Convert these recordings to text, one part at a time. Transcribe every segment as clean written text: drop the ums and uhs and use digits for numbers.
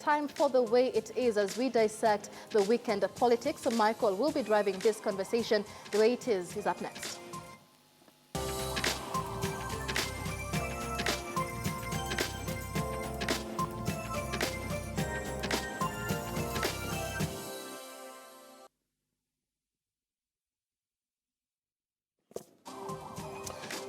Time for The Way It Is as we dissect the weekend of politics. So Michael will be driving this conversation. The Way It Is up next.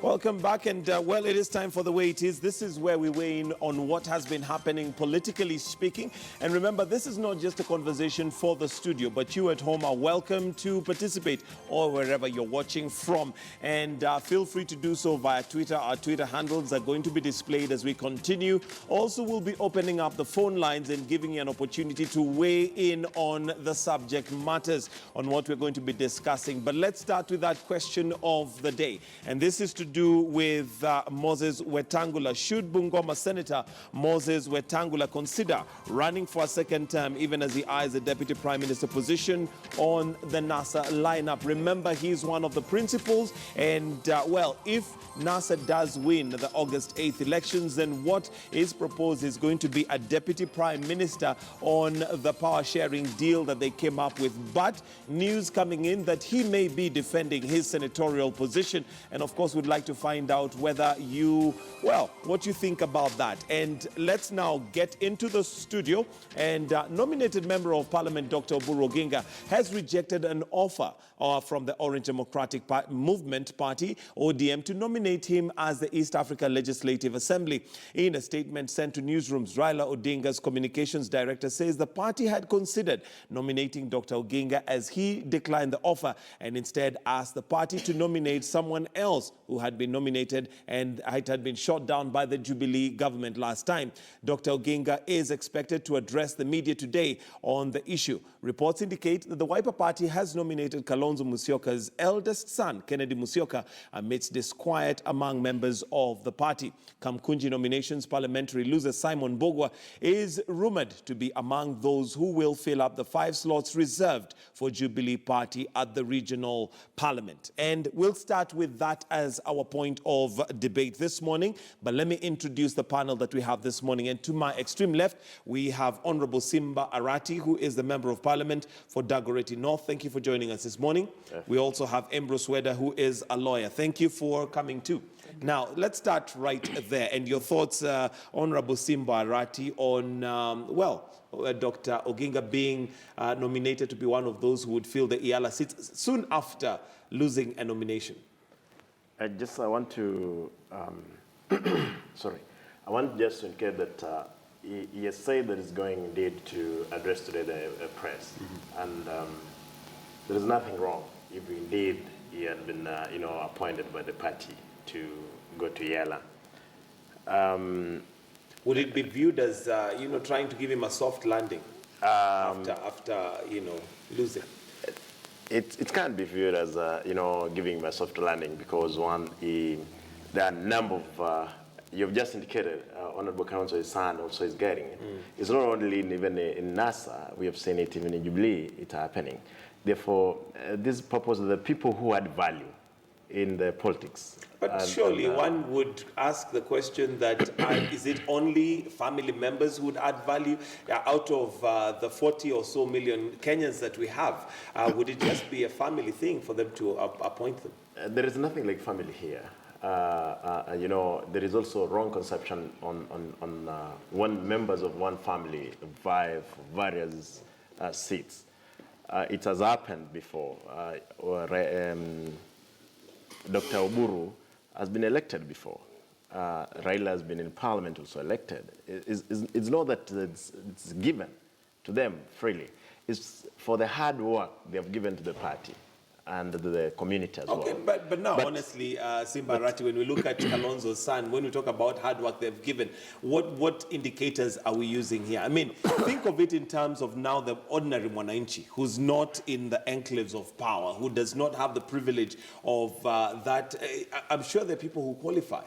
Welcome back, and well, it is time for The Way It Is. This is where we weigh in on what has been happening politically speaking. And remember, this is not just a conversation for the studio, but you at home are welcome to participate or wherever you're watching from. And feel free to do so via Twitter. Our Twitter handles are going to be displayed as we continue. Also, we'll be opening up the phone lines and giving you an opportunity to weigh in on the subject matters, on what we're going to be discussing. But let's start with that question of the day. And this is to do with Moses Wetangula. Should Bungoma Senator Moses Wetangula consider running for a second term, even as he eyes the Deputy Prime Minister position on the NASA lineup? Remember, he's one of the principals. And, well, if NASA does win the August 8th elections, then what is proposed is going to be a Deputy Prime Minister on the power sharing deal that they came up with. But news coming in that he may be defending his senatorial position. And, of course, we'd like to find out whether you, well, what you think about that. And let's now get into the studio. And nominated Member of Parliament, Dr. Oburu Oginga, has rejected an offer from the Orange Democratic Movement Party, ODM, to nominate him as the East Africa Legislative Assembly. In a statement sent to newsrooms, Raila Odinga's communications director says the party had considered nominating Dr. Oginga as he declined the offer and instead asked the party to nominate someone else who had been nominated, and it had been shot down by the Jubilee government last time. Dr. Oginga is expected to address the media today on the issue. Reports indicate that the Wiper Party has nominated Kalonzo Musyoka's eldest son, Kennedy Musyoka, amidst disquiet among members of the party. Kamkunji nominations parliamentary loser Simon Bogwa is rumored to be among those who will fill up the 5 slots reserved for Jubilee Party at the regional parliament. And we'll start with that as our point of debate this morning. But let me introduce the panel that we have this morning. And to my extreme left, we have Honorable Simba Arati, who is the Member of Parliament for Dagoretti North. Thank you for joining us this morning. Yes. We also have Ambrose Weda, who is a lawyer. Thank you for coming too. Now, let's start right there. And your thoughts, Honorable Simba Arati, on, Dr. Oginga being nominated to be one of those who would fill the Iala seats soon after losing a nomination. I want to, I want just to indicate that he has said that he's going indeed to address today the press. Mm-hmm. And there is nothing wrong if indeed he had been, appointed by the party to go to Yala. Would it be viewed as, trying to give him a soft landing after losing? It can't be viewed as, giving him a soft landing because, one, there are a number of, you've just indicated, Honorable Counsel, his son also is getting it. It's not only even in NASA, we have seen it even in Jubilee, it's happening. Therefore, this purpose of the people who add value in the politics. But surely one would ask the question that is it only family members who would add value out of the 40 or so million Kenyans that we have? Would it just be a family thing for them to appoint them? There is nothing like family here. There is also a wrong conception on members of one family vie for various seats. It has happened before. Dr. Oburu has been elected before. Raila has been in parliament also elected. It's not that it's given to them freely. It's for the hard work they have given to the party and the community as well. Okay, but now, honestly, Simba Arati, when we look at Kalonzo's son, when we talk about hard work they've given, what indicators are we using here? I mean, think of it in terms of now the ordinary mwananchi who's not in the enclaves of power, who does not have the privilege of that. I'm sure there are people who qualify.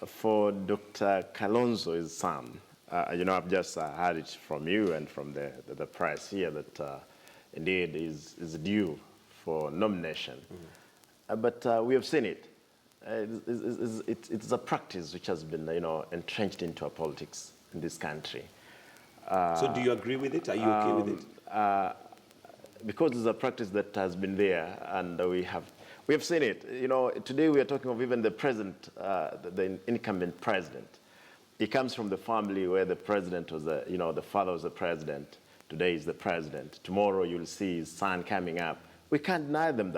For Dr. Kalonzo's son, I've just heard it from you and from the press here that indeed is due for nomination. Mm-hmm. But we have seen it. It's a practice which has been, entrenched into our politics. in this country. So do you agree with it? Are you okay with it? Because it's a practice that has been there, and we have seen it. You know, today we are talking of even the present, the incumbent president. He comes from the family where the president was, the father was the president. Today is the president. Tomorrow you'll see his son coming up. We can't deny them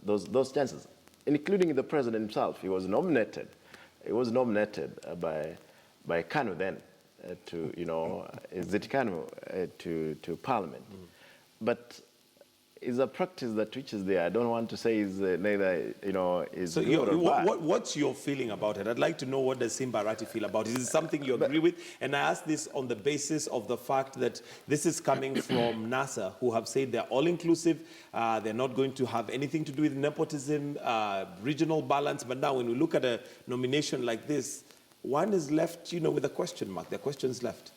those chances, including the president himself. He was nominated. He was nominated by Kanu then to, to Parliament. But it's a practice that which is there. I don't want to say is neither, is so good or bad. what's your feeling about it? I'd like to know what does Simba Arati feel about it. Is it something you agree with? And I ask this on the basis of the fact that this is coming from NASA, who have said they're all-inclusive, they're not going to have anything to do with nepotism, regional balance. But now when we look at a nomination like this, one is left, with a question mark. There are questions left.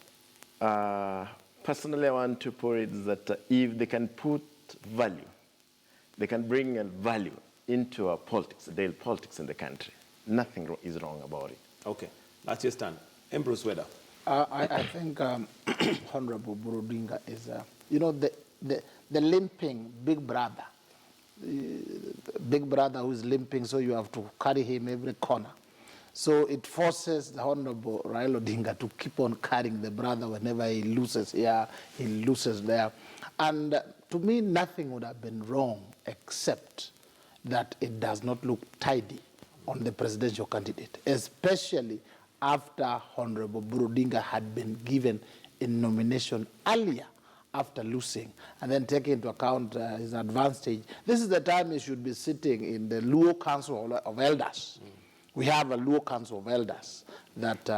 Personally, I want to put it that if they can put value, they can bring value into our politics, the daily politics in the country. Nothing is wrong about it. Okay, that's your stand. Ambrose Weda. I think Honorable Burudinga is, the limping big brother. Big brother who is limping, so you have to carry him every corner. So it forces the Honorable Raila Odinga to keep on carrying the brother whenever he loses here, he loses there. And to me, nothing would have been wrong except that it does not look tidy on the presidential candidate, especially after Honorable Burudinga had been given a nomination earlier after losing, and then taking into account his advanced age. This is the time he should be sitting in the Luo Council of Elders. We have a Luo Council of Elders that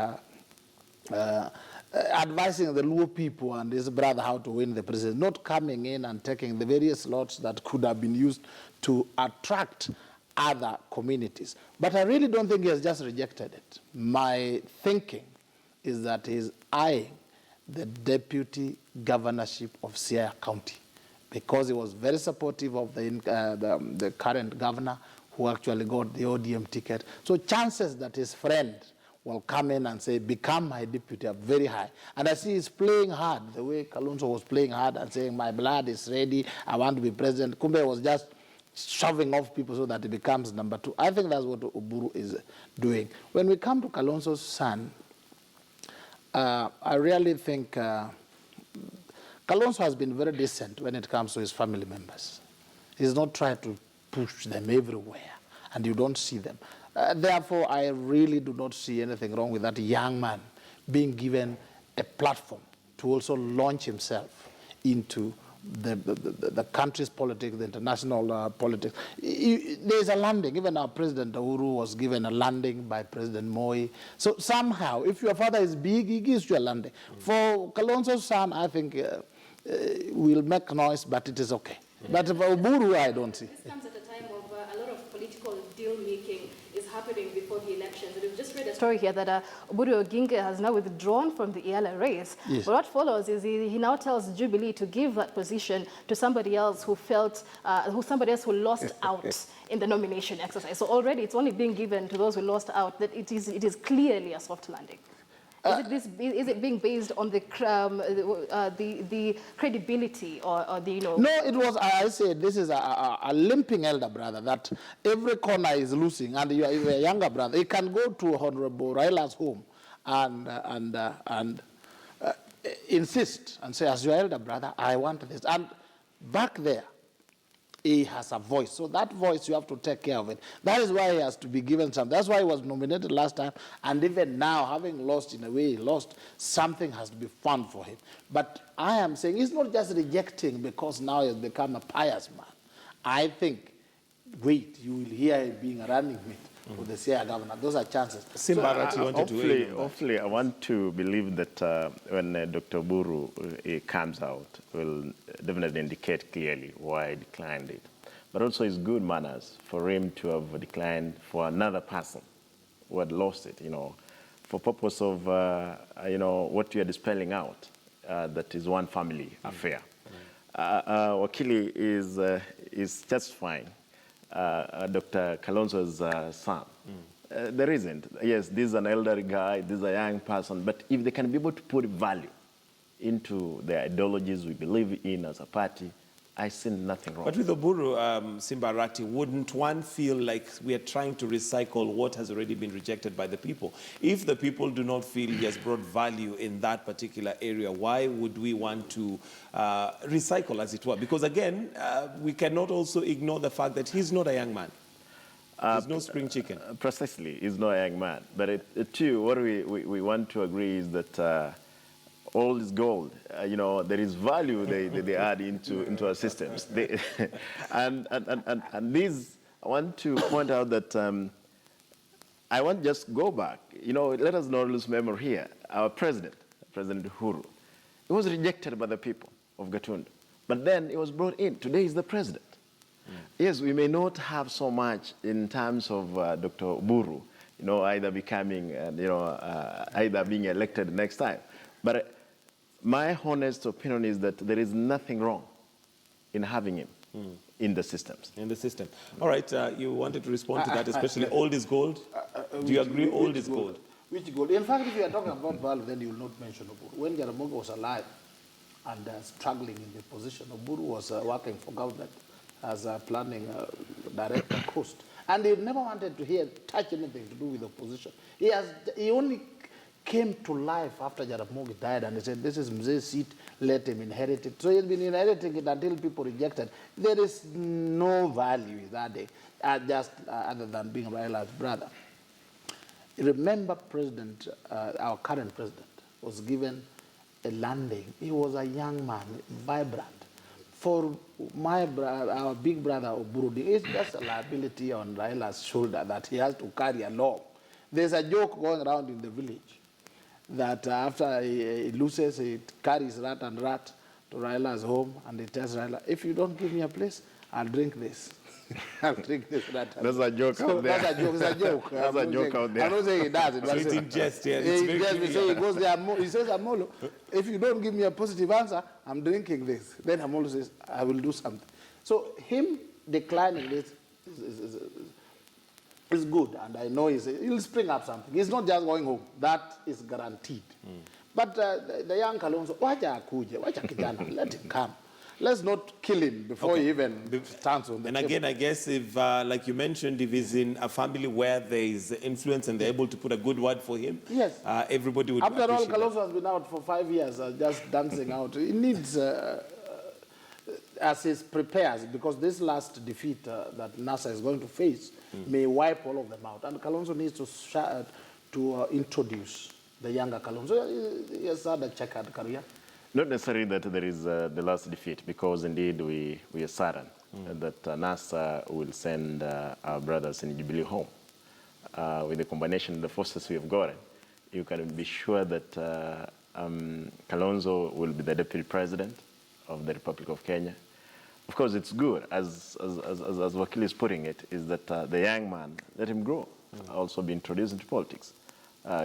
advising the Luo people and his brother how to win the presidency, not coming in and taking the various lots that could have been used to attract other communities. But I really don't think he has just rejected it. My thinking is that he's eyeing the deputy governorship of Siaya County because he was very supportive of the current governor who actually got the ODM ticket. So chances that his friend will come in and say, become my deputy are very high. And I see he's playing hard, the way Kalonzo was playing hard and saying, my blood is ready, I want to be president. Kumbe was just shoving off people so that he becomes number two. I think that's what Oburu is doing. When we come to Kalonzo's son, I really think Kalonzo has been very decent when it comes to his family members. He's not trying to push them everywhere, and you don't see them. Therefore, I really do not see anything wrong with that young man being given a platform to also launch himself into the country's politics, the international politics. There's a landing. Even our President Uhuru was given a landing by President Moi. So somehow, if your father is big, he gives you a landing. For Kalonzo's son, I think will make noise, but it is okay. But for Uburu, I don't see. This comes at a time of a lot of political deal-making is happening before the elections. And we've just read a story here that Oburu Oginga has now withdrawn from the ELA race. Yes. But what follows is he now tells Jubilee to give that position to somebody else who who lost out in the nomination exercise. So already it's only being given to those who lost out. That it is clearly a soft landing. Is it being based on the credibility or the No, it was. I said this is a limping elder brother that every corner is losing, and you are a younger brother. He can go to Honorable Raila's home and insist and say, as your elder brother, I want this. And back there, he has a voice. So that voice, you have to take care of it. That is why he has to be given something. That's why he was nominated last time. And even now, having lost in a way he lost, something has to be found for him. But I am saying he's not just rejecting because now he has become a pious man. I think, wait, you will hear him being a running mate for the Siaya governor. Those are chances. Simba Arati wanted to hopefully, I want to believe that when Dr. Buru comes out, will definitely indicate clearly why he declined it. But also it's good manners for him to have declined for another person who had lost it, for purpose of, what you are spelling out, that is one family affair. Wakili is just fine. Dr. Kalonzo's son, There isn't. Yes, this is an elderly guy, this is a young person, but if they can be able to put value into the ideologies we believe in as a party, I see nothing wrong. But with Oburu, Simbarati, wouldn't one feel like we are trying to recycle what has already been rejected by the people? If the people do not feel he has brought value in that particular area, why would we want to recycle, as it were? Because again, we cannot also ignore the fact that he's not a young man. He's no spring chicken. Precisely, he's not a young man. But too, what we want to agree is that old is gold. You know, there is value they add into our systems. And these, I want to point out that I want to just go back. You know, let us not lose memory here. Our president, President Uhuru, he was rejected by the people of Gatundu. But then he was brought in. Today he's the president. Yes, we may not have so much in terms of Dr. Oburu, you know, either becoming, either being elected next time. But my honest opinion is that there is nothing wrong in having him in the systems. In the system. All right, you wanted to respond to that, especially old is gold. Do you agree old is gold? Which gold? In fact, if you are talking about value, then you will not mention Oburu. When Jaramogi was alive and struggling in the position, Oburu was working for government as a planning director coast. And he never wanted to touch anything to do with opposition. He only came to life after Jaramogi died, and he said, this is Mzee's seat, let him inherit it. So he's been inheriting it until people rejected. There is no value in that day, other than being Raila's brother. Remember our current president was given a landing. He was a young man, vibrant. For our big brother Oburu, it's just a liability on Raila's shoulder that he has to carry along. There's a joke going around in the village that after he loses, he carries rat to Raila's home, and he tells Raila, if you don't give me a place, I'll drink this. I'll drink this rat. That's a joke out there. That's a joke. It's a joke. That's a joke out there. I'm not saying he does it. So it's in jest, yeah. He goes there, he says, Amolo, if you don't give me a positive answer, I'm drinking this. Then Amolo says, I will do something. So him declining this is good, and I know he'll spring up something. He's not just going home. That is guaranteed. But the young Kalonzo, wacha kijana, let him come. Let's not kill him before he even stands on the And table. again, I guess if, like you mentioned, if he's in a family where there is influence and they're able to put a good word for him, yes, everybody would After all, appreciate Kalonzo has been out for 5 years, just dancing out. He needs, as he prepares, because this last defeat that NASA is going to face may wipe all of them out. And Kalonzo needs to introduce the younger Kalonzo. He has had a checkered career. Not necessarily that there is the last defeat, because indeed we are certain that NASA will send our brothers in Jubilee home. With the combination of the forces we have gotten, you can be sure that Kalonzo will be the deputy president of the Republic of Kenya. Of course, it's good, as Wakili is putting it, is that the young man, let him grow, also be introduced into politics.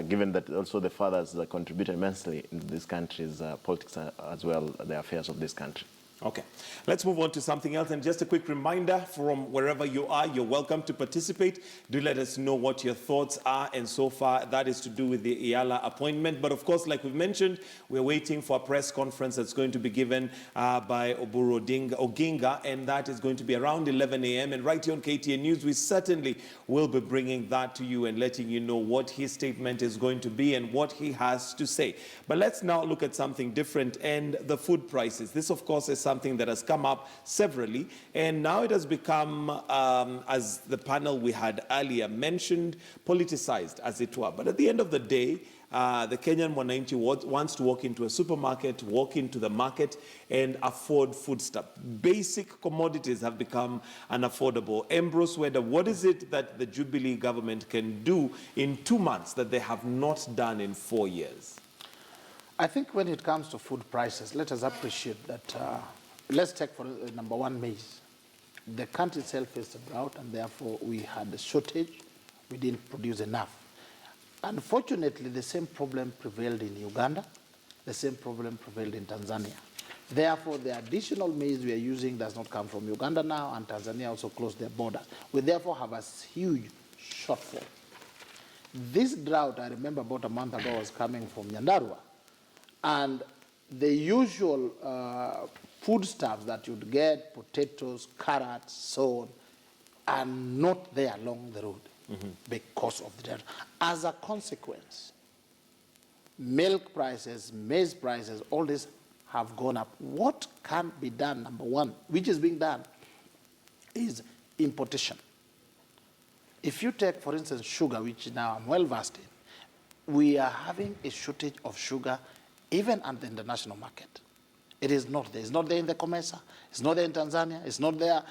Given that also the fathers contributed immensely in this country's politics as well, the affairs of this country. Okay, let's move on to something else. And just a quick reminder, from wherever you are, you're welcome to participate. Do let us know what your thoughts are. And so far, that is to do with the Iyala appointment. But of course, like we've mentioned, we're waiting for a press conference that's going to be given by Oburu Oginga. And that is going to be around 11 a.m. And right here on KTN News, we certainly will be bringing that to you and letting you know what his statement is going to be and what he has to say. But let's now look at something different, and the food prices. This, of course, is something that has come up severally, and now it has become, as the panel we had earlier mentioned, politicized, as it were. But at the end of the day, the Kenyan Mwananchi wants to walk into a supermarket, walk into the market, and afford foodstuff. Basic commodities have become unaffordable. Ambrose Weda, what is it that the Jubilee government can do in 2 months that they have not done in 4 years? I think when it comes to food prices, let us appreciate that. Let's take for number one, maize. The country itself faced a drought, and therefore we had a shortage. We didn't produce enough. Unfortunately, the same problem prevailed in Uganda. The same problem prevailed in Tanzania. Therefore, the additional maize we are using does not come from Uganda now, and Tanzania also closed their border. We therefore have a huge shortfall This drought, I remember about a month ago, was coming from Nyandarua. And the usual foodstuffs that you'd get, potatoes, carrots, so on, are not there along the road because of the drought. As a consequence, milk prices, maize prices, all this have gone up. What can be done, number one, which is being done, is importation. If you take, for instance, sugar, which now I'm well versed in, we are having a shortage of sugar even at the international market. It is not there. It's not there in the COMESA. It's not there in Tanzania. It's not there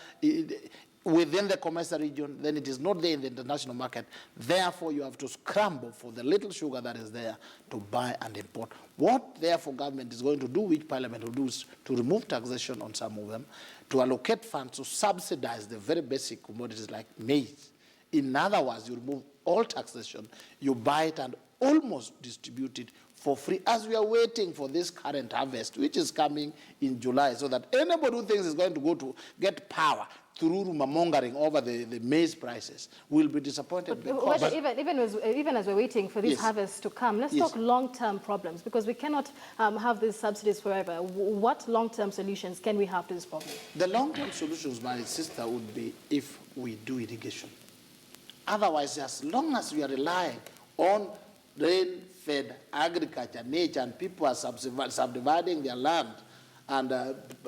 within the COMESA region. Then it is not there in the international market. Therefore, you have to scramble for the little sugar that is there to buy and import. What, therefore, government is going to do, which Parliament will do, is to remove taxation on some of them, to allocate funds to subsidize the very basic commodities like maize. In other words, you remove all taxation, you buy it and almost distribute it for free, as we are waiting for this current harvest, which is coming in July, so that anybody who thinks is going to go to get power through rumor-mongering over the maize prices will be disappointed. But even as we're waiting for this harvest to come, let's talk long-term problems, because we cannot have these subsidies forever. What long-term solutions can we have to this problem? The long-term solutions, my sister, would be if we do irrigation. Otherwise, as long as we are relying on rain-fed agriculture, nature, and people are subdividing their land and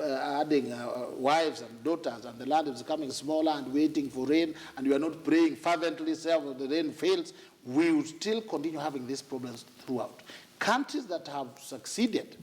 adding wives and daughters, and the land is becoming smaller and waiting for rain, and we are not praying fervently, say, the rain fails, we will still continue having these problems throughout. Countries that have succeeded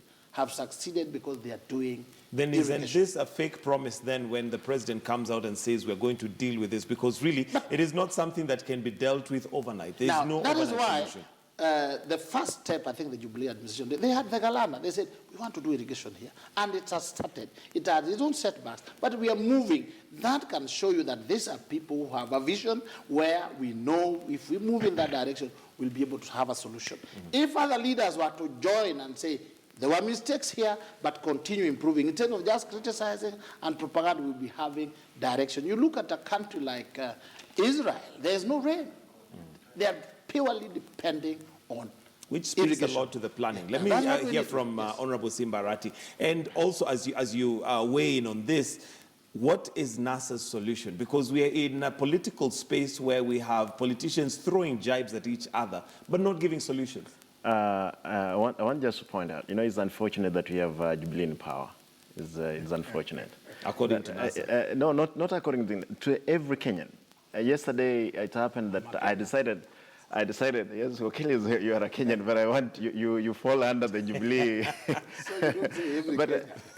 because they are doing Then isn't this a fake promise then when the president comes out and says we're going to deal with this? Because really, it is not something that can be dealt with overnight. There is no overnight solution. The first step, I think, the Jubilee administration, they had the Galana. They said, we want to do irrigation here. And it has started. It has its own setbacks. But we are moving. That can show you that these are people who have a vision where we know if we move in that direction, we'll be able to have a solution. If other leaders were to join and say, there were mistakes here, but continue improving, instead of just criticizing and propaganda, we'll be having direction. You look at a country like Israel, there's no rain. They are purely depending on which speaks irrigation. a lot to the planning. Let me hear from Honorable Simba Arati. And also, as you weigh in on this, what is NASA's solution? Because we are in a political space where we have politicians throwing jibes at each other, but not giving solutions. I want just to point out, it's unfortunate that we have Jubilee in power. It's unfortunate. According to NASA? No, not according to every Kenyan. Yesterday, it happened that I decided, yes, okay, you are a Kenyan, but I want you fall under the Jubilee.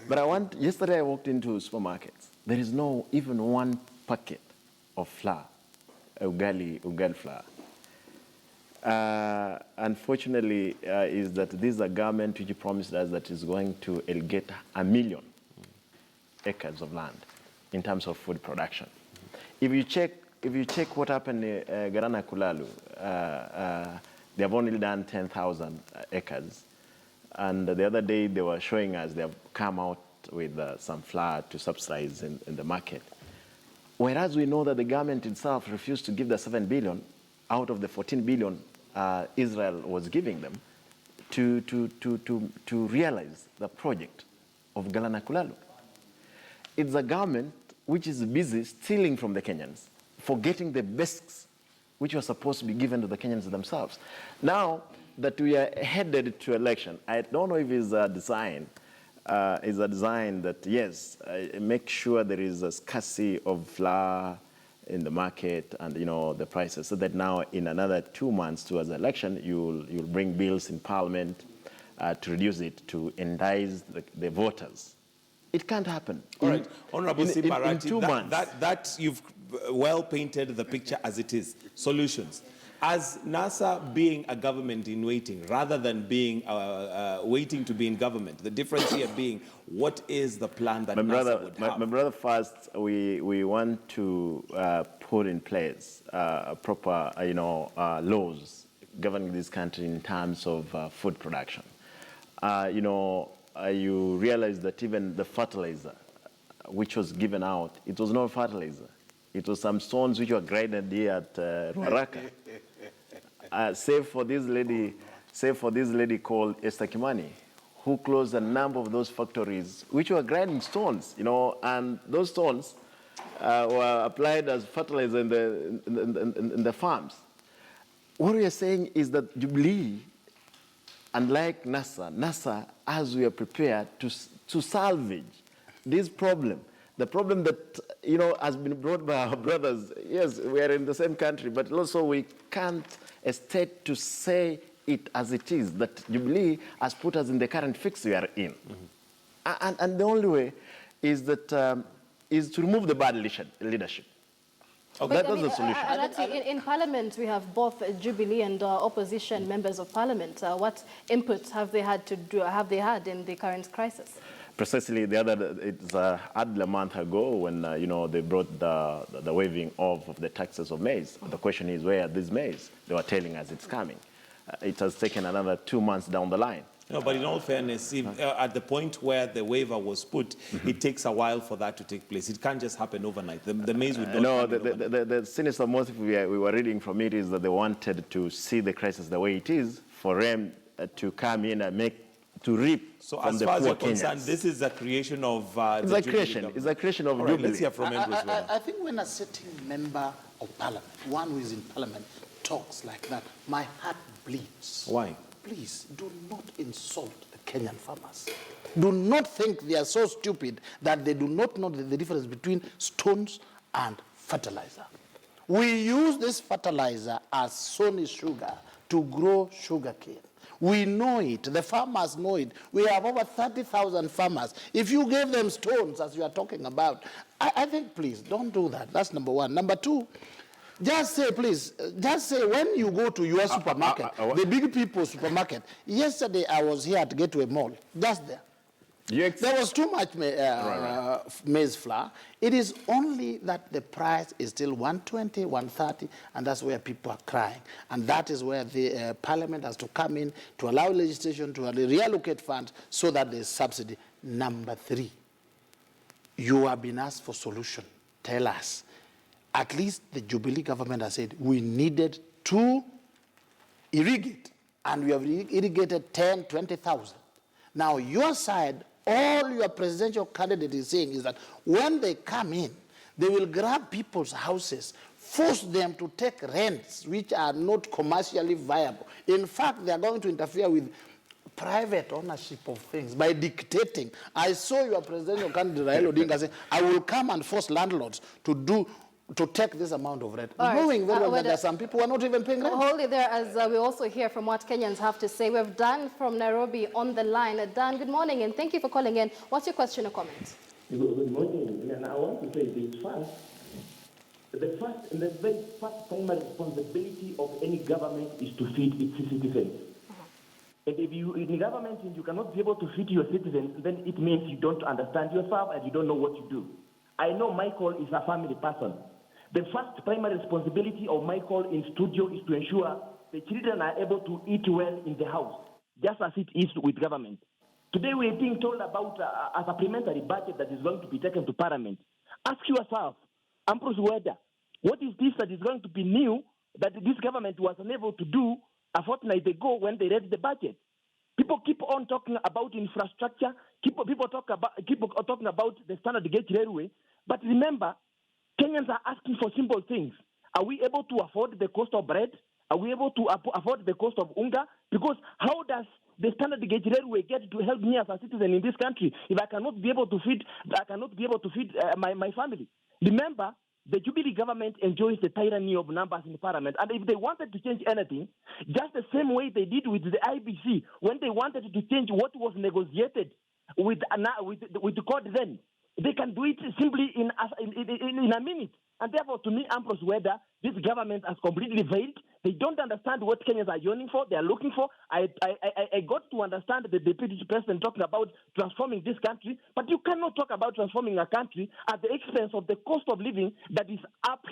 But I want, yesterday I walked into supermarkets. There is no even one packet of flour, ugali flour. Unfortunately, is that this is a government which promised us that is going to irrigate 1 million acres of land in terms of food production. If you check what happened in Garana Kulalu, they have only done 10,000 acres. And the other day they were showing us they have come out with some flour to subsidize in the market. Whereas we know that the government itself refused to give the 7 billion out of the 14 billion Israel was giving them to realize the project of Galana Kulalu. It's a government which is busy stealing from the Kenyans, forgetting the basics which were supposed to be given to the Kenyans themselves. Now that we are headed to election, I don't know if it's a design, that, yes, make sure there is a scarcity of flour in the market and, the prices, so that now in another 2 months towards the election, you'll bring bills in Parliament to reduce it, to entice the voters. It can't happen. All right, Honorable Simba Arati, in 2 months. That you've well painted the picture as it is. Solutions. As NASA being a government in waiting, rather than being waiting to be in government, the difference here being, what is the plan that NASA would have? My brother, first, we want to put in place proper, laws governing this country in terms of food production. You realize that even the fertilizer which was given out, it was not fertilizer. It was some stones which were graded here at Ruaraka. save for this lady called Esther Kimani, who closed a number of those factories, which were grinding stones, and those stones were applied as fertilizer in the farms. What we are saying is that Jubilee, unlike NASA, as we are prepared to salvage this problem, the problem that has been brought by our brothers. Yes, we are in the same country, but also we can't hesitate to say it as it is, that Jubilee has put us in the current fix we are in. And the only way is that is to remove the bad leadership. Okay. That's the solution. In Parliament, we have both Jubilee and opposition members of Parliament. What input have they had in the current crisis? Precisely, it's hardly a month ago when they brought the waiving off of the taxes of maize. The question is, where are these maize? They were telling us it's coming. It has taken another 2 months down the line. No, but in all fairness, at the point where the waiver was put, it takes a while for that to take place. It can't just happen overnight. The maize would not overnight. The sinister motive we were reading from it is that they wanted to see the crisis the way it is, for them to come in and to reap so from as the far as poor you're concerned, Kenyans. this is a creation of It's a creation of All right, Jubilee. let's hear from Andrews. I think when a sitting member of Parliament, one who is in Parliament, talks like that, my heart bleeds. Why? Please do not insult the Kenyan farmers. Do not think they are so stupid that they do not know the difference between stones and fertilizer. We use this fertilizer as Sony sugar to grow sugarcane. We know it. The farmers know it. We have over 30,000 farmers. If you gave them stones, as you are talking about, I think, please, don't do that. That's number one. Number two, just say when you go to your supermarket, the big people's supermarket. Yesterday I was here at Gateway Mall, just there. There was too much maize flour. It is only that the price is still 120, 130, and that's where people are crying. And that is where the Parliament has to come in to allow legislation to reallocate funds so that there's subsidy. Number three, you have been asked for solution. Tell us. At least the Jubilee government has said we needed to irrigate, and we have irrigated 10, 20,000. Now, your side, all your presidential candidate is saying is that when they come in, they will grab people's houses, force them to take rents which are not commercially viable. In fact, they are going to interfere with private ownership of things by dictating. I saw your presidential candidate, Raila Odinga, say, I will come and force landlords to take this amount of rent, knowing very well that there are some people who are not even paying rent. Hold it there as we also hear from what Kenyans have to say. We have Dan from Nairobi on the line. Dan, good morning, and thank you for calling in. What's your question or comment? Good morning, and I want to say this first. The very first primary responsibility of any government is to feed its citizens. And if you, in government, you cannot be able to feed your citizens, then it means you don't understand yourself and you don't know what you do. I know Michael is a family person. The first primary responsibility of Michael in studio is to ensure the children are able to eat well in the house, just as it is with government. Today we are being told about a supplementary budget that is going to be taken to Parliament. Ask yourself, Ambrose Weda, what is this that is going to be new that this government was unable to do a fortnight ago when they read the budget? People keep on talking about infrastructure. People are talking about the standard gauge railway. But remember, Kenyans are asking for simple things. Are we able to afford the cost of bread? Are we able to afford the cost of unga? Because how does the standard gauge railway get to help me as a citizen in this country if I cannot be able to feed my family? Remember, the Jubilee government enjoys the tyranny of numbers in Parliament. And if they wanted to change anything, just the same way they did with the IBC, when they wanted to change what was negotiated with the court then, they can do it simply in a minute. And therefore, to me, Ambrose Weda, this government has completely failed. They don't understand what Kenyans are yearning for, they are looking for. I got to understand the deputy president talking about transforming this country, but you cannot talk about transforming a country at the expense of the cost of living that is up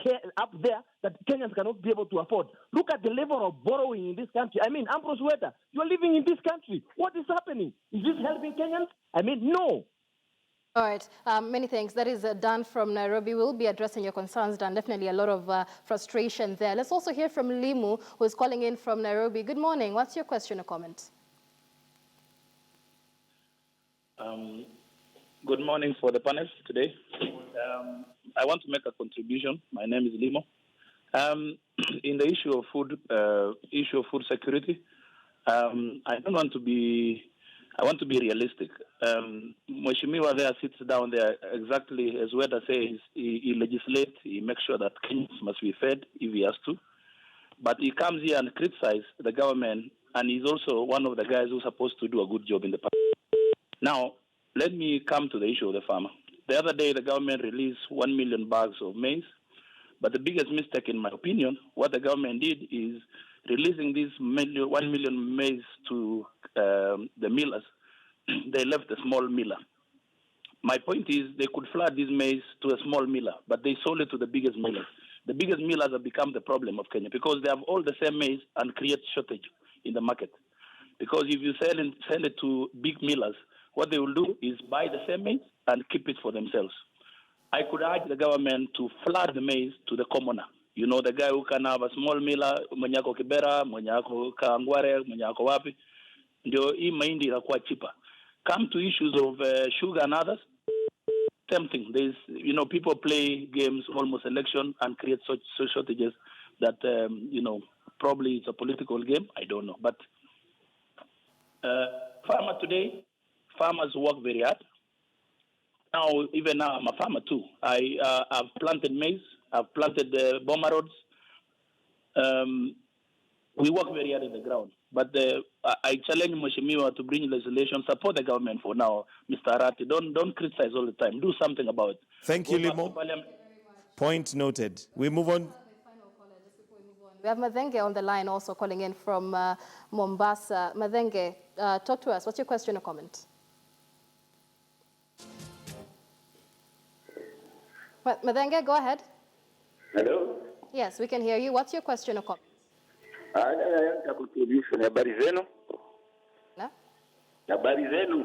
there, that Kenyans cannot be able to afford. Look at the level of borrowing in this country. I mean, Ambrose Weda, you are living in this country. What is happening? Is this helping Kenyans? I mean, no. All right, many thanks. That is Dan from Nairobi. We'll be addressing your concerns, Dan. Definitely a lot of frustration there. Let's also hear from Limu, who is calling in from Nairobi. Good morning. What's your question or comment? Good morning for the panel today. I want to make a contribution. My name is Limo. In the issue of food security, I want to be realistic. Mheshimiwa there sits down there exactly as Weda says. He legislates. He makes sure that Kenyans must be fed if he has to. But he comes here and criticizes the government, and he's also one of the guys who's supposed to do a good job in the past. Now, let me come to the issue of the farmer. The other day, the government released 1 million bags of maize. But the biggest mistake, in my opinion, what the government did is releasing this 1 million maize to the millers. They left the small miller. My point is they could flood this maize to a small miller, but they sold it to the biggest millers. The biggest millers have become the problem of Kenya because they have all the same maize and create shortage in the market. Because if you send it to big millers, what they will do is buy the same maize and keep it for themselves. I could urge the government to flood the maize to the commoner. You know, the guy who can have a small miller, mwenye ako Kibera, mwenye ako Kangware, mwenye ako wapi, ndio hii mahindi inakuwa cheaper. Come to issues of sugar and others, same thing. There's, people play games, almost election, and create such shortages that, probably it's a political game. I don't know. But farmer today, farmers work very hard. Now, even now, I'm a farmer too. I've planted maize. I've planted bomber rods. We work very hard in the ground. But I challenge Mheshimiwa to bring legislation, support the government for now. Mr. Arati, don't criticize all the time. Do something about it. Thank you, Limo. Point noted. We move on. We have Madenge on the line also calling in from Mombasa. Madenge, talk to us. What's your question or comment? Madenge, go ahead. Hello? Yes, we can hear you. What's your question or comment? Contribution. Habari zenu? Na? Habari zenu?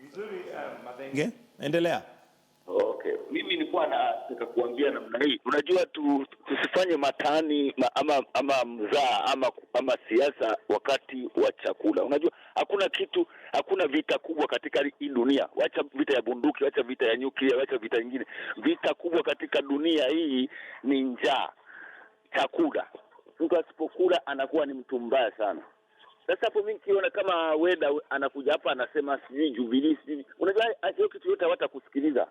Nzuri, Madenge. Endelea. Okay. Mimi nilikuwa nataka kuambia namna hii. Unajua tusifanye matani ama mzaa ama siasa wakati wa chakula. Unajua hakuna vita kubwa katika hii dunia. Wacha vita ya bunduki, wacha vita ya nyuklia, wacha vita nyingine. Vita kubwa katika dunia hii ni njaa. Chakula. Mtu asipokula anakuwa ni mtu mbaya sana. Sasa hapo mimi nikiona kama Weda anakuja hapa anasema sijui Jubilee sijui. Unajua hiyo kitu yote hawatakusikiliza.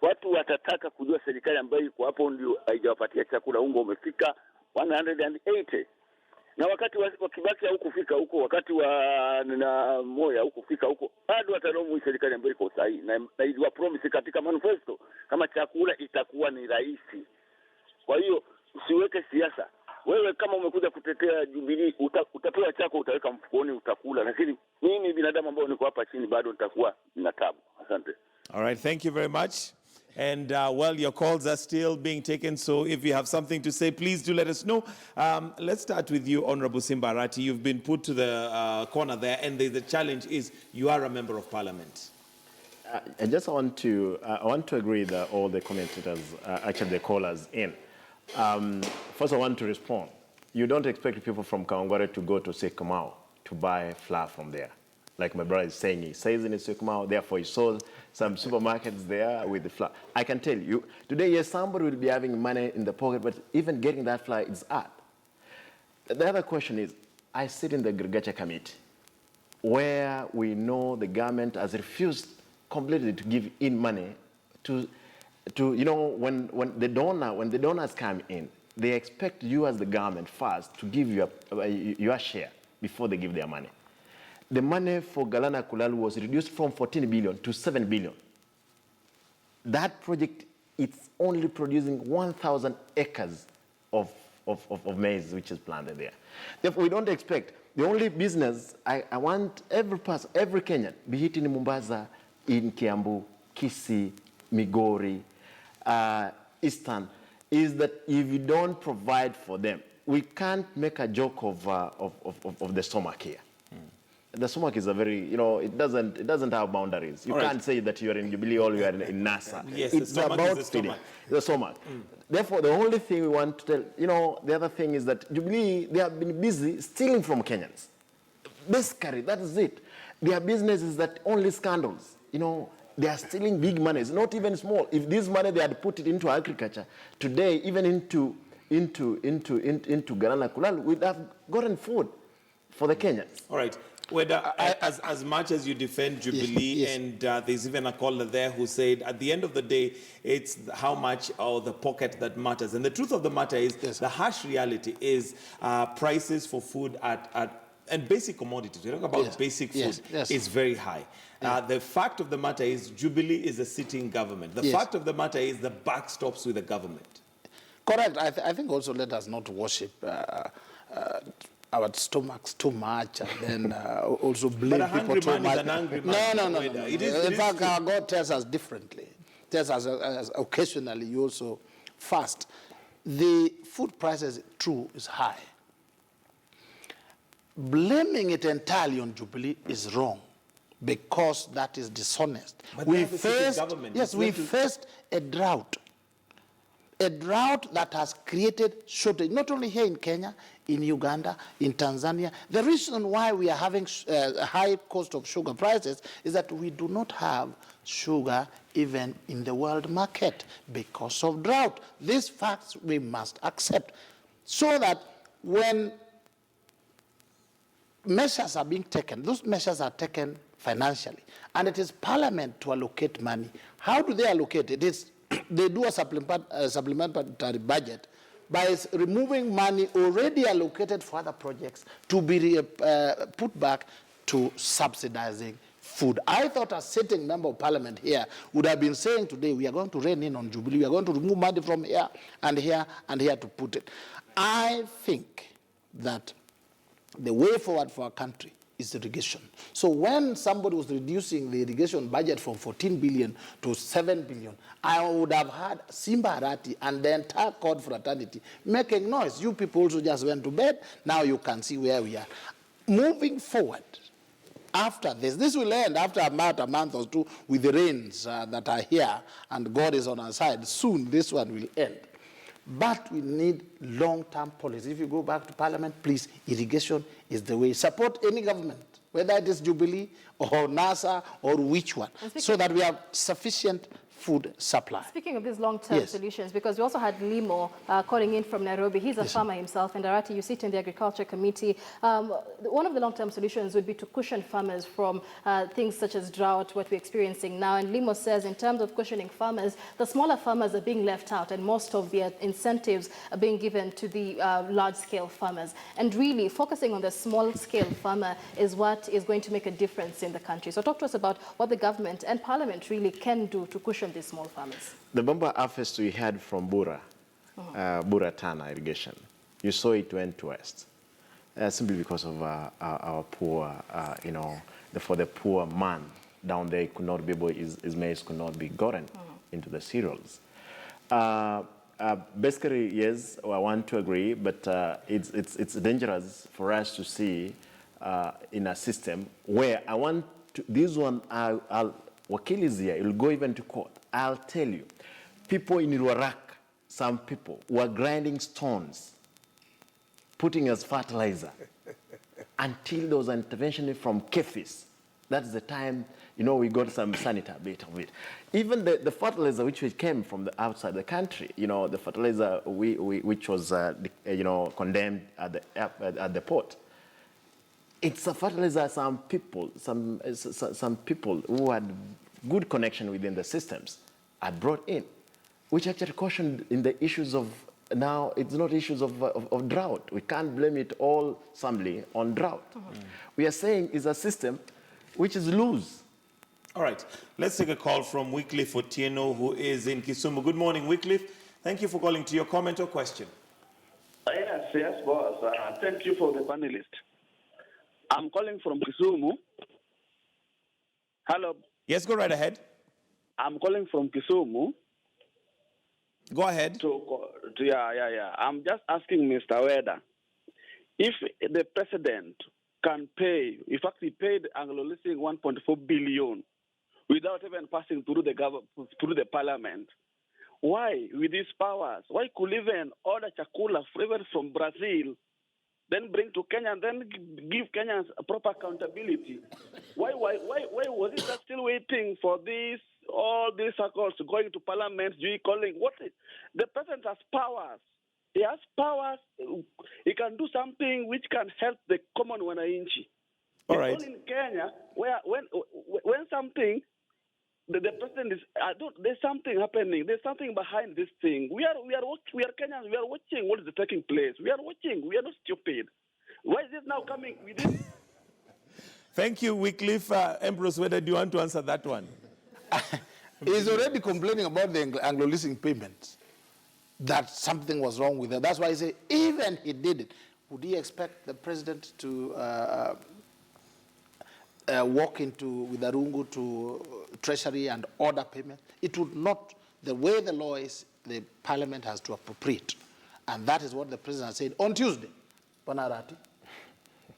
Watu watataka kujua serikali ambayo iko hapo ndio haijawapatia chakula, unga umefika 180. Na wakati wa Kibaki hukufika huko, wakati wa Moya hukufika huko. Bado watalaumu serikali ambayo iko sahihi na iliwa promise katika manifesto kama chakula itakuwa ni rahisi. Kwa hiyo usiweke siasa. Wewe kama umekuja kutetea Jubilee, utapewa chako, utaweka mfukoni, utakula. Lakini mimi binadamu ambao niko hapa chini bado nitakuwa na tabu. Asante. All right, thank you very much. And, your calls are still being taken, so if you have something to say, please do let us know. Let's start with you, Honorable Simba Arati. You've been put to the corner there, and the challenge is you are a member of parliament. I just want to agree that all the commentators, actually the callers in. First, I want to respond. You don't expect people from Kawangware to go to Syokimau to buy flour from there. Like my brother is saying, he says in Syokimau, therefore he sold some supermarkets there with the flour. I can tell you, today, yes, somebody will be having money in the pocket, but even getting that flour is hard. The other question is, I sit in the Agriculture Committee, where we know the government has refused completely to give in money to when the donors come in, they expect you as the government first to give your share before they give their money. The money for Galana Kulalu was reduced from 14 billion to 7 billion. That project, it's only producing 1,000 acres of maize, which is planted there. Therefore, we don't expect, the only business, I want every person, every Kenyan, be it in Mombasa, in Kiambu, Kisii, Migori, Eastern, is that if you don't provide for them, we can't make a joke of the stomach here. The SOMAC is a very, it doesn't have boundaries. You can't say that you are in Jubilee or you are in NASA. Yes, it's the SOMAC about is the SOMAC. the SOMAC. Therefore, the only thing we want to tell, the other thing is that Jubilee, they have been busy stealing from Kenyans. Basically, that is it. Their business is that only scandals. They are stealing big money. It's not even small. If this money they had put it into agriculture, today, even into Garana Kulal, we'd have gotten food for the Kenyans. All right. Whether, as much as you defend Jubilee, yes. and there's even a caller there who said, at the end of the day, it's how much or the pocket that matters. And the truth of the matter is, the harsh reality is prices for food and basic commodities. We talk about basic food is very high. The fact of the matter is, Jubilee is a sitting government. The fact of the matter is, the buck stops with the government. Correct. I think also let us not worship our stomachs too much and then also blame people too much. No. In fact, our God tells us differently. Tells us as occasionally you also fast. The food prices, true, is high. Blaming it entirely on Jubilee is wrong because that is dishonest. But we faced a drought. A drought that has created shortage, not only here in Kenya, in Uganda, in Tanzania. The reason why we are having a high cost of sugar prices is that we do not have sugar even in the world market because of drought. These facts we must accept so that when measures are being taken, those measures are taken financially, and it is Parliament to allocate money. How do they allocate it? They do a supplementary budget by removing money already allocated for other projects to be put back to subsidizing food. I thought a sitting member of Parliament here would have been saying today, we are going to rein in on Jubilee, we are going to remove money from here and here and here to put it. I think that the way forward for our country is irrigation. So when somebody was reducing the irrigation budget from 14 billion to 7 billion, I would have had Simba Arati and the entire Code Fraternity making noise. You people also just went to bed. Now you can see where we are. Moving forward, after this will end after about a month or two with the rains that are here, and God is on our side. Soon this one will end. But we need long-term policy. If you go back to Parliament, please, irrigation is the way. Support any government, whether it is Jubilee or NASA or which one, so that we have sufficient food supply. Speaking of these long-term solutions, because we also had Limo calling in from Nairobi. He's a farmer himself, and Arati, you sit in the Agriculture Committee. One of the long-term solutions would be to cushion farmers from things such as drought, what we're experiencing now. And Limo says, in terms of cushioning farmers, the smaller farmers are being left out, and most of the incentives are being given to the large-scale farmers. And really, focusing on the small-scale farmer is what is going to make a difference in the country. So talk to us about what the government and Parliament really can do to cushion these small farmers. The bumper harvest we had from Bura Tana irrigation, you saw it went west, simply because of our poor, for the poor man down there, could not be able, his maize could not be gotten into the cereals. Basically, yes, I want to agree, but it's dangerous for us to see in a system where I want to, this one, Wakil is here, he'll go even to court. I'll tell you, people in Ruarak, some people were grinding stones, putting as fertilizer, until there was an intervention from KEFIS. That's the time, we got some sanitary bit of it. Even the fertilizer which came from the outside the country, the fertilizer which was, condemned at the port. It's a fertilizer some people who had good connection within the systems are brought in, which actually cautioned in the issues of, now it's not issues of drought. We can't blame it all solely on drought. We are saying it's a system which is loose. All right, let's take a call from Wycliffe Otieno, who is in Kisumu. Good morning, Wycliffe. Thank you for calling. To your comment or question. Yes, boss. Thank you for the panelist. I'm calling from Kisumu. Hello. Yes, go right ahead. I'm calling from Kisumu. Go ahead. Yeah. I'm just asking Mr. Weda, if the president can pay. In fact, he paid Anglo Leasing 1.4 billion without even passing through the parliament. Why, with these powers? Why could even order chakula even from Brazil, then bring to Kenya, and then give Kenyans a proper accountability? Why was it just still waiting for this, all these circles going to parliament, calling? The president has powers. He has powers. He can do something which can help the common wananchi. All right. All in Kenya, where when something, the president is, there's something happening. There's something behind this thing. We are Kenyans. We are watching what is taking place. We are watching. We are not stupid. Why is it now coming with this? Thank you, Wycliffe. Ambrose, whether do you want to answer that one? He's already complaining about the Anglo Leasing payments, that something was wrong with it. That's why I say, even he did it, would he expect the president to walk with Arungu to Treasury and order payment? It would not. The way the law is, the parliament has to appropriate. And that is what the president said on Tuesday. Panarati.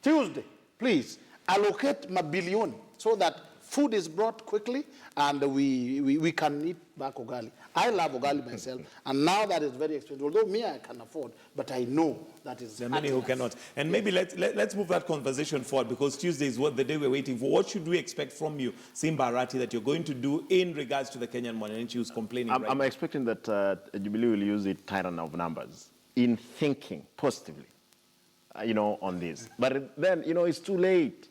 Tuesday, please allocate $1 billion so that food is brought quickly and we can eat back ugali. I love ugali myself, and now that is very expensive. Although me, I can afford, but I know that is. There are many who cannot. And maybe let's move that conversation forward, because Tuesday is the day we're waiting for. What should we expect from you, Simba Arati, that you're going to do in regards to the Kenyan Mwananchi who's complaining? I'm expecting that Jubilee will use its tyrant of numbers in thinking positively, on this. But then, it's too late.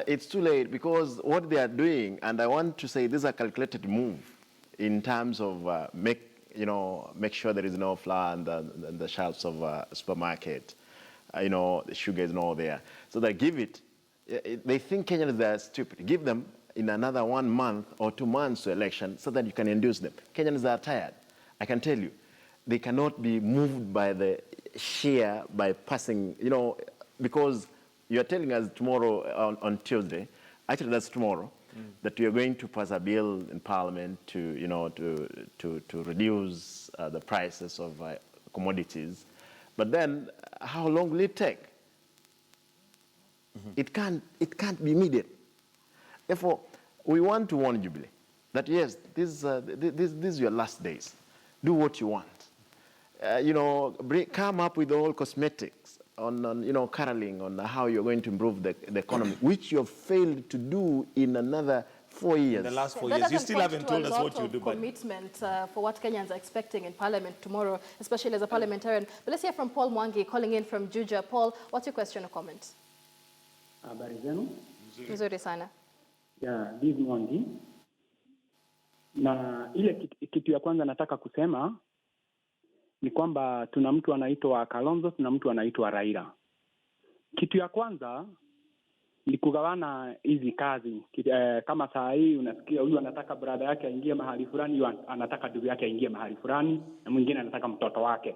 It's too late, because what they are doing, and I want to say this is a calculated move in terms of make sure there is no flour on the shelves of supermarket. The sugar is not there. So they give it. They think Kenyans are stupid. Give them in another 1 month or 2 months to election so that you can induce them. Kenyans are tired. I can tell you, they cannot be moved by the share by passing, because you're telling us tomorrow on Tuesday, actually that's tomorrow, that you're going to pass a bill in Parliament to reduce the prices of commodities. But then, how long will it take? It can't be immediate. Therefore, we want to warn Jubilee that yes, this is your last days. Do what you want. Come up with all cosmetics on caroling on how you're going to improve the economy, which you have failed to do in another 4 years. In the last 4 years, you still haven't told us what you do. Commitment for what Kenyans are expecting in Parliament tomorrow, especially as a parliamentarian. But let's hear from Paul Mwangi, calling in from Juja. Paul, what's your question or comment? Habari zenu? Nzuri sana. Yeah, this Mwangi. Na ile kitu ya kwanza nataka kusema ni kwamba tuna mtu anaitwa Kalonzo, tuna mtu anaitwa Raila. Kitu ya kwanza ni kugawana hizi kazi. Kama saa hii unasikia huyu anataka brother yake aingie mahali fulani, anataka ndugu yake aingie mahali fulani, na mwingine anataka mtoto wake.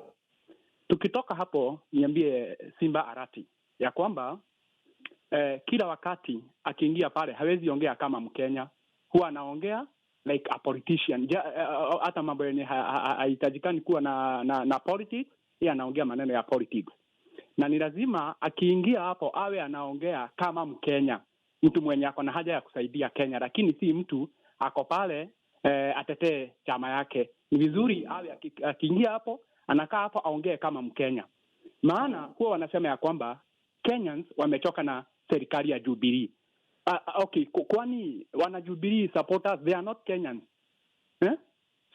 Tukitoka hapo, niambie Simba Arati ya kwamba kila wakati akiingia pale hawezi ongea kama Mkenya, huwa anaongea like a politician. Hata mambo yenye haitajikani kuwa na politics, yeye anaongea maneno ya politics. Na ni lazima akiingia hapo awe anaongea kama Mkenya, mtu mwenye ako na haja ya kusaidia Kenya, lakini si mtu ako pale atetee chama yake. Ni vizuri awe akiingia hapo, anakaa hapo aongee kama Mkenya. Maana huwa wanasema ya kwamba Kenyans wamechoka na serikali ya Jubilee. Okay, kwani wana Jubilee supporters, they are not Kenyans.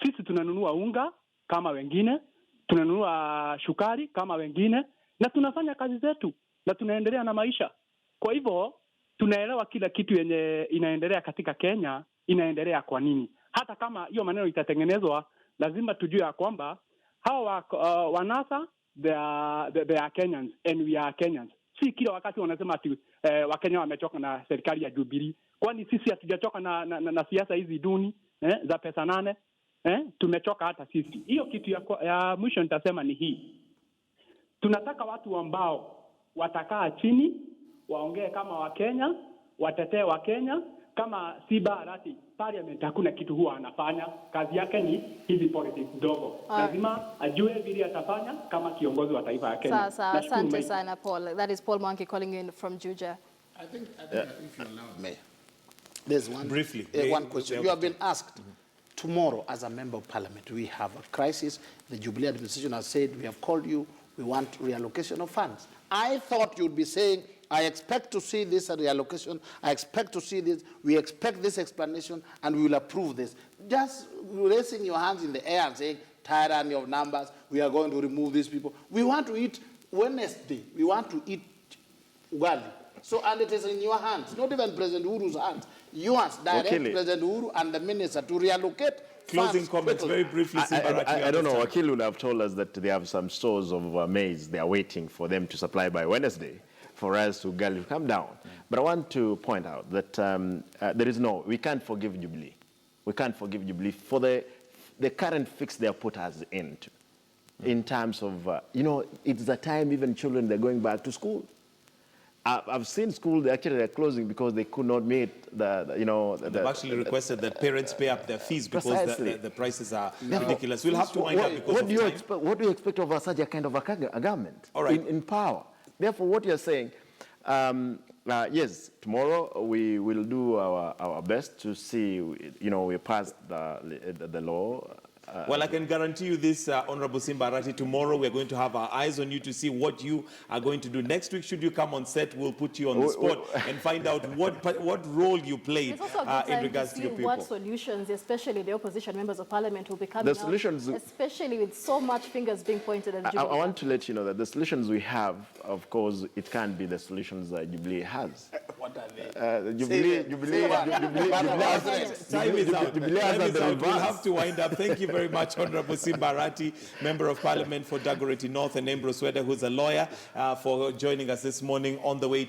Sisi tunanunua unga kama wengine, tunanunua shukari kama wengine, na tunafanya kazi zetu na tunaendelea na maisha. Kwa hivyo tunaelewa kila kitu yenye inaendelea katika Kenya inaendelea kwa nini. Hata kama hiyo maneno itatengenezwa, lazima tujue ya kwamba hawa wanasa they are Kenyans and we are Kenyans. Si kila wakati wanasema ati Wakenya wamechoka na serikali ya Jubilee. Kwani sisi hatujachoka na siasa hizi duni za pesa 8? Tumechoka hata sisi. Hiyo kitu ya mwisho nitasema ni hii. Tunataka watu ambao watakaa chini, waongee kama Wakenya, watetee Wakenya, kama Simba Arati, parliament hakuna kitu huwa anafanya. Kazi yake ni hizi politics ndogo. Lazima ajue vile atafanya kama kiongozi wa taifa ya Kenya. Asante sana, Paul. That is Paul Mwangi calling in from Juja. I think if you allow me, there's one briefly one question. You have been asked. Tomorrow, as a member of parliament, we have a crisis. The Jubilee administration has said, we have called you, we want reallocation of funds. I thought you'd be saying, I expect to see this reallocation, I expect to see this, we expect this explanation, and we will approve this. Just raising your hands in the air and saying, tyranny of numbers, we are going to remove these people. We want to eat Wednesday, we want to eat ugali. So, and it is in your hands, not even President Uhuru's hands. Yours, direct President Uhuru and the minister to reallocate. Closing comments very briefly. I don't know. Wakil would have told us that they have some stores of maize they are waiting for them to supply by Wednesday for us to come down. But I want to point out that we can't forgive Jubilee. We can't forgive Jubilee for the current fix they have put us into. In terms of, it's the time even children, they're going back to school. I've seen schools they're closing because they could not meet They've actually requested that parents pay up their fees because the prices are ridiculous. We'll have to wind up because of time. What do you expect of such a kind of a government in power? Therefore, what you're saying, yes, tomorrow we will do our best to see, we pass the law. Well, I can guarantee you this, Honorable Simba Arati, tomorrow we're going to have our eyes on you to see what you are going to do. Next week, should you come on set, we'll put you on the spot and find out what role you played in regards to your people. What solutions, especially the opposition members of parliament, will be coming out, especially with so much fingers being pointed at Jubilee. I want to let you know that the solutions we have, of course, it can't be the solutions that Jubilee has. What are they? Jubilee has We'll have to wind up. Thank you very much, Honorable Simba Arati, Member of Parliament for Dagoretti North, and Ambrose Weda, who's a lawyer, for joining us this morning on the way.